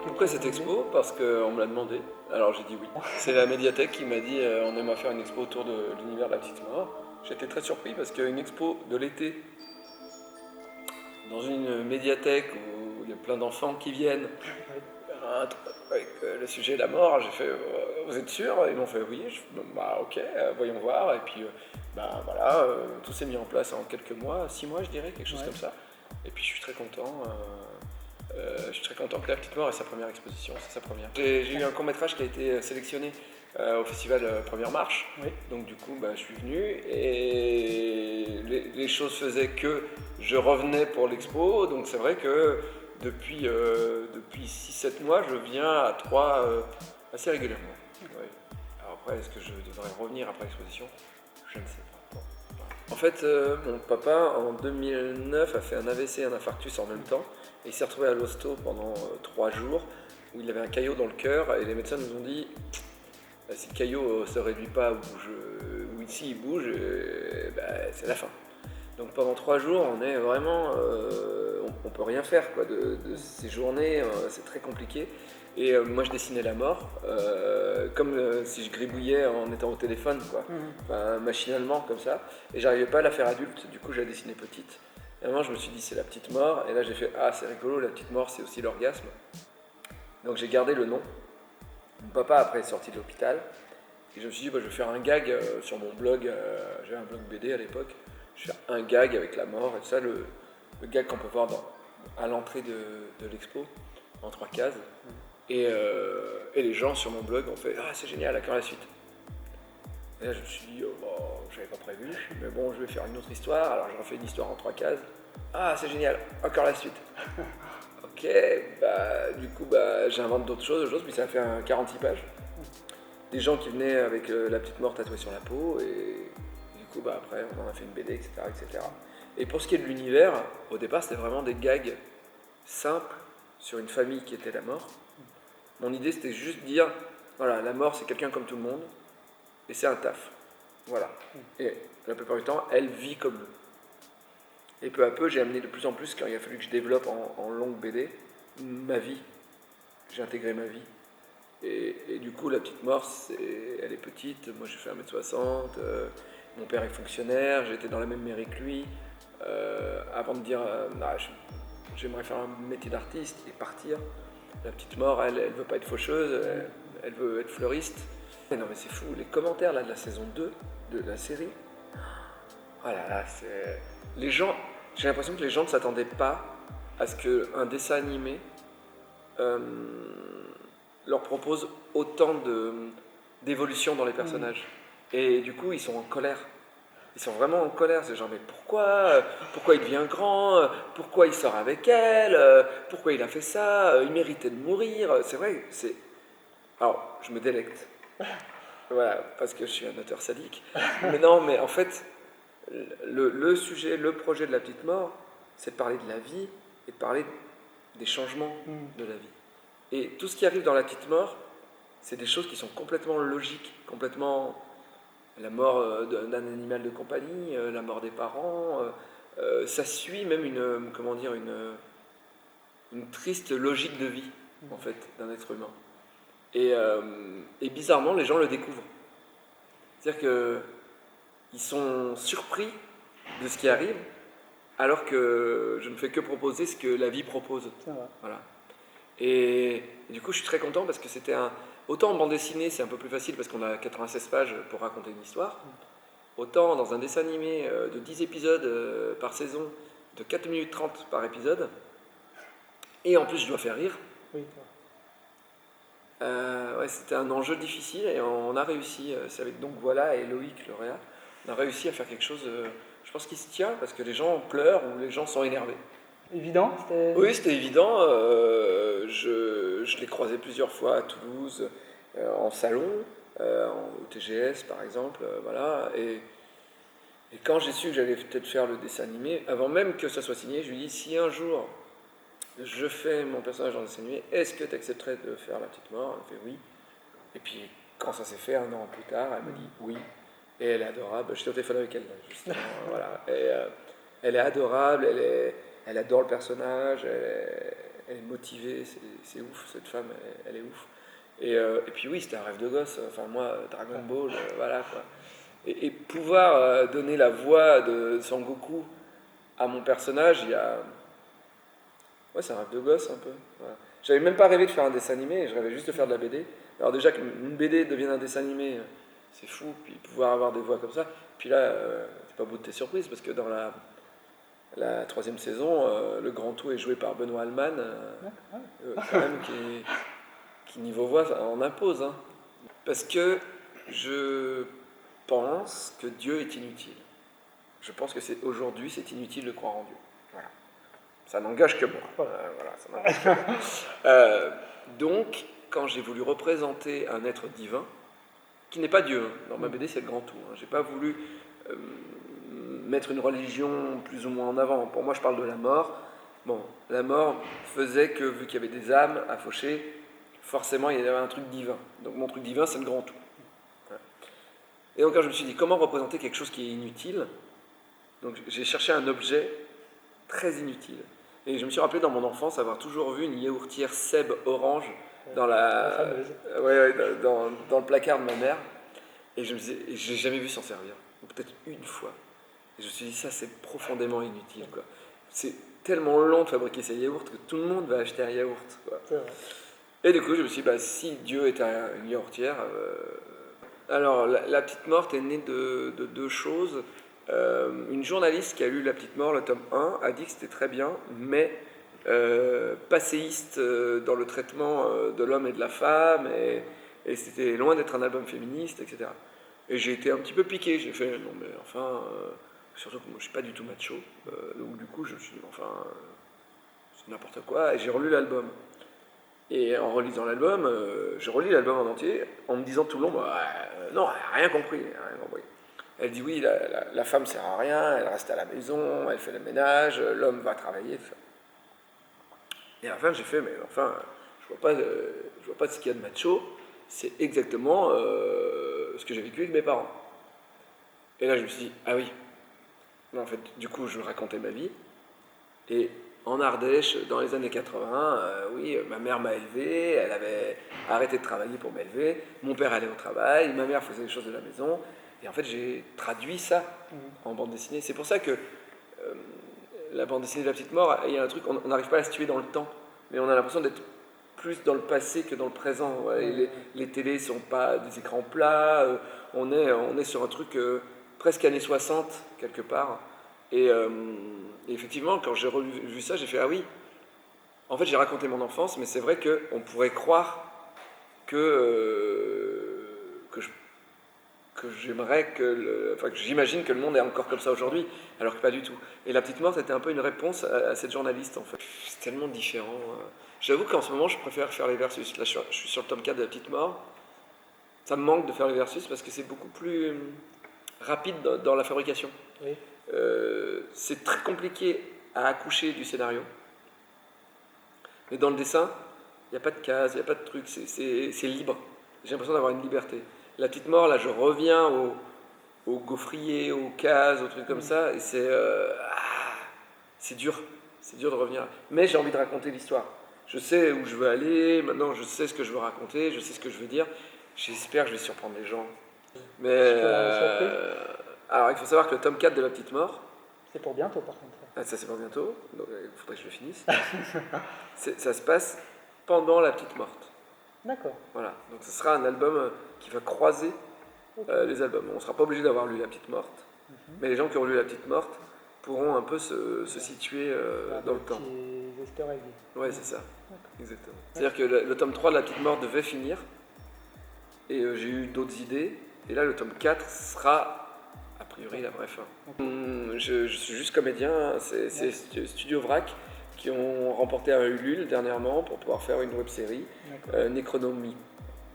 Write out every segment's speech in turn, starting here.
Pourquoi cette expo? Parce qu'on me l'a demandé. Alors j'ai dit oui. C'est la médiathèque qui m'a dit on aimerait faire une expo autour de l'univers de la petite mort. J'étais très surpris parce qu'une expo de l'été dans une médiathèque où il y a plein d'enfants qui viennent avec le sujet de la mort, j'ai fait vous êtes sûr? Ils m'ont fait oui. Je fais, bah ok, voyons voir. Et puis bah voilà, tout s'est mis en place en quelques mois, 6 mois je dirais, quelque chose Ouais. comme ça. Et puis je suis très content. Je suis très content que La Petite Mort ait sa première exposition, c'est sa première. J'ai eu un court métrage qui a été sélectionné au festival Première Marche, Oui. donc du coup bah, je suis venu et les choses faisaient que je revenais pour l'expo, donc c'est vrai que depuis 6-7 mois je viens à Troyes assez régulièrement. Ouais. Alors après, est-ce que je devrais revenir après l'exposition? Je ne sais pas. En fait, mon papa, en 2009, a fait un AVC et un infarctus en même temps. Et il s'est retrouvé à l'hosto pendant 3 jours, où il avait un caillot dans le cœur. Et les médecins nous ont dit, si le caillot ne se réduit pas, ou ici il bouge, bah, c'est la fin. Donc pendant 3 jours, on est vraiment, on peut rien faire quoi, de ces journées, c'est très compliqué. Et moi je dessinais la mort, comme si je gribouillais en étant au téléphone, quoi. Enfin, machinalement comme ça. Et j'arrivais pas à la faire adulte, du coup je la dessinais petite. Et à un moment je me suis dit c'est la petite mort, et là j'ai fait ah c'est rigolo, la petite mort c'est aussi l'orgasme. Donc j'ai gardé le nom. Mon papa après est sorti de l'hôpital, et je me suis dit bah, je vais faire un gag sur mon blog, j'avais un blog BD à l'époque. Je vais faire un gag avec la mort et tout ça, le gag qu'on peut voir à l'entrée de l'expo, en 3 cases. Et les gens sur mon blog ont fait ah c'est génial, à quand la suite? Et là je me suis dit oh, bon, j'avais pas prévu, mais bon je vais faire une autre histoire, alors je refais une histoire en 3 cases. Ah c'est génial, encore la suite. Ok, bah du coup bah j'invente d'autres choses, puis ça a fait 46 pages. Des gens qui venaient avec la petite mort tatouée sur la peau, et du coup bah après on en a fait une BD, etc. etc. Et pour ce qui est de l'univers, au départ c'était vraiment des gags simples sur une famille qui était la mort. Mon idée c'était juste de dire, voilà, la mort c'est quelqu'un comme tout le monde, et c'est un taf. Voilà. Et la plupart du temps, elle vit comme nous. Et peu à peu, j'ai amené de plus en plus, quand il a fallu que je développe en longue BD, ma vie. J'ai intégré ma vie. Et du coup, la petite mort, elle est petite. Moi, j'ai fait 1m60. Mon père est fonctionnaire. J'étais dans la même mairie que lui. Avant de dire, j'aimerais faire un métier d'artiste et partir. La petite mort, elle veut pas être faucheuse. Elle veut être fleuriste. Non, mais c'est fou. Les commentaires là, de la saison 2 de la série. Oh là là, c'est. Les gens. J'ai l'impression que les gens ne s'attendaient pas à ce qu'un dessin animé euh, leur propose autant d'évolution dans les personnages. Et du coup, ils sont en colère. Ils sont vraiment en colère. C'est genre, mais pourquoi il devient grand? Pourquoi il sort avec elle? Pourquoi il a fait ça? Il méritait de mourir. C'est vrai, c'est. Alors, je me délecte. Voilà, parce que je suis un auteur sadique. Mais non, mais en fait, le sujet, le projet de la petite mort, c'est de parler de la vie et de parler des changements de la vie. Et tout ce qui arrive dans la petite mort, c'est des choses qui sont complètement logiques, complètement la mort d'un animal de compagnie, la mort des parents. Ça suit même comment dire, une triste logique de vie, en fait, d'un être humain. Et bizarrement, les gens le découvrent. C'est-à-dire qu'ils sont surpris de ce qui arrive, alors que je ne fais que proposer ce que la vie propose. Voilà. Et du coup, je suis très content parce que c'était un. Autant en bande dessinée, c'est un peu plus facile parce qu'on a 96 pages pour raconter une histoire. Autant dans un dessin animé de 10 épisodes par saison, de 4 minutes 30 par épisode, et en plus je dois faire rire. Oui. Ouais, c'était un enjeu difficile et on a réussi. C'est avec donc voilà et Loïc Lauréat, on a réussi à faire quelque chose. Je pense qui se tient parce que les gens pleurent ou les gens sont énervés. Évident, Oui, c'était évident. Je l'ai croisé plusieurs fois à Toulouse, en salon, au TGS par exemple, voilà. Et quand j'ai su que j'allais peut-être faire le dessin animé, avant même que ça soit signé, je lui ai dit si un jour je fais mon personnage en dessin animé, est-ce que tu accepterais de faire la petite mort? Elle me fait oui. Et puis quand ça s'est fait un an plus tard, elle me dit oui. Et elle est adorable. J'étais au téléphone avec elle, justement. Voilà. Et, elle est adorable, elle adore le personnage, elle est motivée, c'est ouf, cette femme, elle est ouf. Et puis oui, c'était un rêve de gosse. Enfin, moi, Dragon Ball, voilà quoi. Et pouvoir donner la voix de Sangoku à mon personnage, il y a. Ouais, c'est un rêve de gosse un peu. Voilà. J'avais même pas rêvé de faire un dessin animé, je rêvais juste de faire de la BD. Alors, déjà, qu'une BD devienne un dessin animé, c'est fou. Puis pouvoir avoir des voix comme ça. Puis là, c'est pas beau de tes surprises, parce que dans la troisième saison, le grand tout est joué par Benoît Alman, quand même, qui niveau voix en impose. Hein. Parce que je pense que Dieu est inutile. Je pense que aujourd'hui, c'est inutile de croire en Dieu. Voilà. Ça n'engage que moi. Voilà, ça n'engage que moi. Donc, quand j'ai voulu représenter un être divin, qui n'est pas Dieu, hein. Dans ma BD, c'est le grand tout. Hein. J'ai pas voulu mettre une religion plus ou moins en avant. Pour moi, je parle de la mort. Bon, la mort faisait que, vu qu'il y avait des âmes à faucher, forcément, il y avait un truc divin. Donc, mon truc divin, c'est le grand tout. Voilà. Et donc, quand je me suis dit, comment représenter quelque chose qui est inutile? Donc, j'ai cherché un objet très inutile. Et je me suis rappelé dans mon enfance avoir toujours vu une yaourtière Seb orange dans dans le placard de ma mère. Et je n'ai jamais vu s'en servir. Ou peut-être une fois. Et je me suis dit, ça c'est profondément inutile. Quoi. C'est tellement long de fabriquer ces yaourts que tout le monde va acheter un yaourt. Quoi. Et du coup, je me suis dit, bah, si Dieu était une yaourtière. Alors, la petite morte est née de deux choses. Une journaliste qui a lu La Petite Mort, le tome 1, a dit que c'était très bien, mais passéiste dans le traitement de l'homme et de la femme, et c'était loin d'être un album féministe, etc. Et j'ai été un petit peu piqué, j'ai fait, non mais enfin, surtout que moi je suis pas du tout macho, donc du coup je me suis dit, enfin, c'est n'importe quoi, et j'ai relu l'album. Et en relisant l'album, j'ai relu l'album en entier, en me disant tout le long, bah, non, elle n'a rien compris, Elle dit oui, la femme sert à rien, elle reste à la maison, elle fait le ménage, l'homme va travailler. Et à la fin, j'ai fait, mais enfin, je vois pas ce qu'il y a de macho, c'est exactement ce que j'ai vécu avec mes parents. Et là, je me suis dit, ah oui, en fait, du coup, je racontais ma vie, et en Ardèche, dans les années 80, oui, ma mère m'a élevé, elle avait arrêté de travailler pour m'élever, mon père allait au travail, ma mère faisait les choses de la maison, et en fait j'ai traduit ça en bande dessinée. C'est pour ça que la bande dessinée de La Petite Mort, il y a un truc, on n'arrive pas à la situer dans le temps, mais on a l'impression d'être plus dans le passé que dans le présent. Ouais. Les télés ne sont pas des écrans plats, on est sur un truc presque années 60, quelque part. Et effectivement, quand j'ai revu ça, j'ai fait ah oui. En fait, j'ai raconté mon enfance, mais c'est vrai qu'on pourrait croire que j'aimerais que j'imagine que le monde est encore comme ça aujourd'hui, alors que pas du tout. Et La Petite Mort, c'était un peu une réponse à cette journaliste, en fait. C'est tellement différent. J'avoue qu'en ce moment, je préfère faire les versus. Là, je suis sur le tome 4 de La Petite Mort. Ça me manque de faire les versus parce que c'est beaucoup plus rapide dans la fabrication. Oui. C'est très compliqué à accoucher du scénario. Mais dans le dessin, il n'y a pas de cases, il n'y a pas de trucs, c'est libre. J'ai l'impression d'avoir une liberté. La Petite Mort, là, je reviens au gaufrier, aux cases, aux trucs comme ça, et c'est dur. C'est dur de revenir. Mais j'ai envie de raconter l'histoire. Je sais où je veux aller, maintenant je sais ce que je veux raconter, je sais ce que je veux dire. J'espère que je vais surprendre les gens. Mais alors, il faut savoir que le tome 4 de La Petite Mort... C'est pour bientôt, par contre. Ah, ça, c'est pour bientôt. Donc, il faudrait que je le finisse. Ça se passe pendant La Petite Morte. D'accord. Voilà. Donc, ce sera un album qui va croiser les albums. On ne sera pas obligé d'avoir lu La Petite Morte. Mais les gens qui ont lu La Petite Morte pourront un peu se situer dans le temps. Easter egg. Ouais, c'est ça. Exactement. C'est-à-dire que le tome 3 de La Petite Morte devait finir. Et j'ai eu d'autres idées. Et là, le tome 4 sera, a priori, la vraie fin. Je suis juste comédien. C'est Studio Vrac qui ont remporté un Ulule dernièrement pour pouvoir faire une web-série.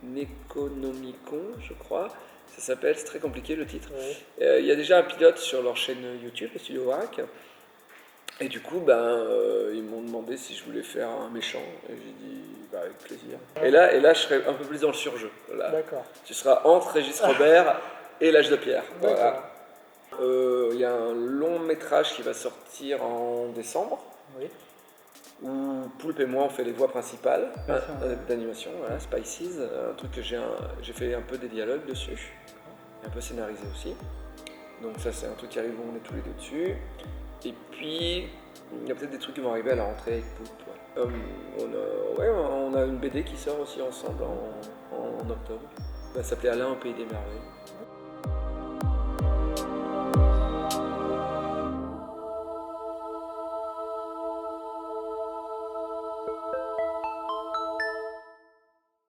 Necronomicon, je crois. Ça s'appelle, c'est très compliqué le titre. Il y a déjà un pilote sur leur chaîne YouTube, Studio Vrac. Et du coup, ils m'ont demandé si je voulais faire un méchant. Et j'ai dit, avec plaisir. Et là, je serai un peu plus dans le surjeu. D'accord. Tu seras entre Régis Robert et L'Âge de Pierre. Voilà. Il y a un long métrage qui va sortir en décembre, Oui. où Poulpe et moi on fait les voix principales D'animation. d'animation, voilà, Spices, un truc que j'ai fait un peu des dialogues dessus, un peu scénarisé aussi. Donc ça c'est un truc qui arrive où on est tous les deux dessus. Et puis il y a peut-être des trucs qui vont arriver à la rentrée avec Poulpe. Ouais. On a une BD qui sort aussi ensemble en octobre. Elle s'appelait Alain au Pays des Merveilles.